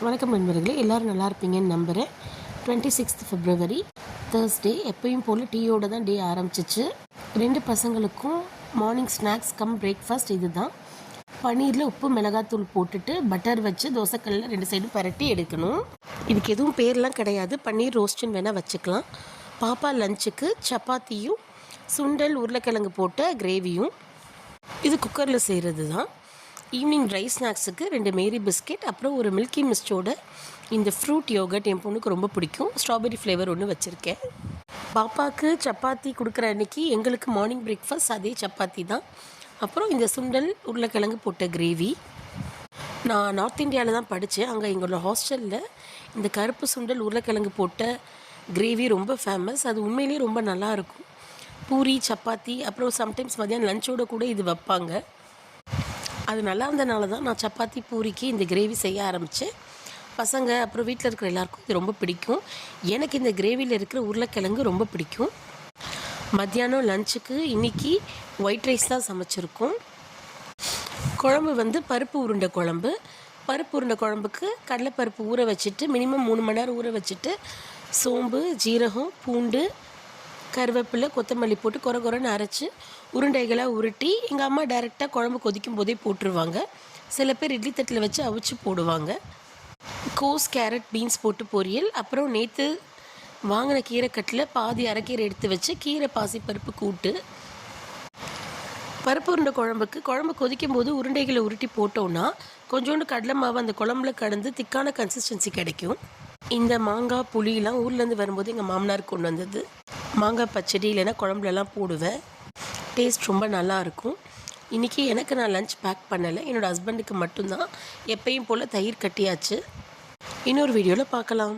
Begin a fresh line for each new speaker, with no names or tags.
வணக்கம் நண்பர்களே, எல்லோரும் நல்லா இருப்பீங்கன்னு நம்புகிறேன். 26th February Thursday. எப்பயும் போல் டீயோடு தான் டே ஆரம்பிச்சிச்சு. 2 பசங்களுக்கும் மார்னிங் ஸ்நாக்ஸ் கம் பிரேக்ஃபாஸ்ட் இது தான். பன்னீரில் உப்பு மிளகாத்தூள் போட்டுட்டு பட்டர் வச்சு தோசைக்கல்லில் 2 சைடும் பரட்டி எடுக்கணும். இதுக்கு எதுவும் பேர்லாம் கிடையாது, பன்னீர் ரோஸ்ட்டுன்னு வேணால் வச்சுக்கலாம். பாப்பா லஞ்சுக்கு சப்பாத்தியும் சுண்டல் உருளைக்கிழங்கு போட்ட கிரேவியும். இது குக்கரில் செய்கிறது தான். ஈவினிங் ட்ரை ஸ்நாக்ஸுக்கு 2 மேரி பிஸ்கெட், அப்புறம் ஒரு மில்கி மிஸ்டோட இந்த ஃப்ரூட் யோகட் என் பொண்ணுக்கு ரொம்ப பிடிக்கும். ஸ்ட்ராபெரி ஃப்ளேவர் ஒன்று வச்சுருக்கேன். பாப்பாவுக்கு சப்பாத்தி கொடுக்குற அன்றைக்கி எங்களுக்கு மார்னிங் பிரேக்ஃபாஸ்ட் அதே சப்பாத்தி தான். அப்புறம் இந்த சுண்டல் உருளைக்கிழங்கு போட்ட கிரேவி. நான் நார்த் இந்தியாவில் தான் படித்தேன். அங்கே எங்களோட ஹாஸ்டலில் இந்த கருப்பு சுண்டல் உருளைக்கிழங்கு போட்ட கிரேவி ரொம்ப ஃபேமஸ். அது உண்மையிலேயே ரொம்ப நல்லாயிருக்கும். பூரி சப்பாத்தி அப்புறம் சம்டைம்ஸ் மதியானம் லஞ்சோடு கூட இது வைப்பாங்க. அது நல்லா இருந்தனால தான் நான் சப்பாத்தி பூரிக்கு இந்த கிரேவி செய்ய ஆரம்பித்தேன். பசங்க அப்புறம் வீட்டில் இருக்கிற எல்லாருக்கும் இது ரொம்ப பிடிக்கும். எனக்கு இந்த கிரேவியில் இருக்கிற உருளைக்கிழங்கு ரொம்ப பிடிக்கும். மத்தியானம் லஞ்சுக்கு இன்றைக்கி ஒயிட் ரைஸ் தான் சமைச்சிருக்கோம். குழம்பு பருப்பு உருண்டை குழம்பு. பருப்பு உருண்டை குழம்புக்கு கடலைப்பருப்பு ஊற வச்சுட்டு மினிமம் 3 மணி நேரம் ஊற வச்சுட்டு சோம்பு, ஜீரகம், பூண்டு, கருவேப்பிலை, கொத்தமல்லி போட்டு கொரன்னு அரைச்சி உருண்டைகளாக உருட்டி எங்கள் அம்மா டைரெக்டாக குழம்பு கொதிக்கும் போதே போட்டுருவாங்க. சில பேர் இட்லி தட்டில் வச்சு அவிச்சு போடுவாங்க. கோஸ், கேரட், பீன்ஸ் போட்டு பொரியல். அப்புறம் நேற்று வாங்கின கீரைக்கட்டில் பாதி அரைக்கீரை எடுத்து வச்சு கீரை பாசிப்பருப்பு கூட்டு. பருப்பு உருண்டை குழம்புக்கு குழம்பு கொதிக்கும் போது உருண்டைகளை உருட்டி போட்டோன்னா கொஞ்சோண்டு கடலை மாவு அந்த குழம்புல கடந்து திக்கான கன்சிஸ்டன்சி கிடைக்கும். இந்த மாங்காய் புளியெலாம் ஊர்லேருந்து வரும்போது எங்கள் மாமனார் கொண்டு வந்தது. மாங்காய் பச்சடி இல்லைன்னா குழம்புலலாம் போடுவேன். டேஸ்ட் ரொம்ப நல்லாயிருக்கும். இன்றைக்கி நான் லஞ்ச் பேக் பண்ணலை, என்னோடய ஹஸ்பண்டுக்கு மட்டும்தான். எப்பயும் போல் தயிர் கட்டியாச்சு. இன்னொரு வீடியோவில் பார்க்கலாம்.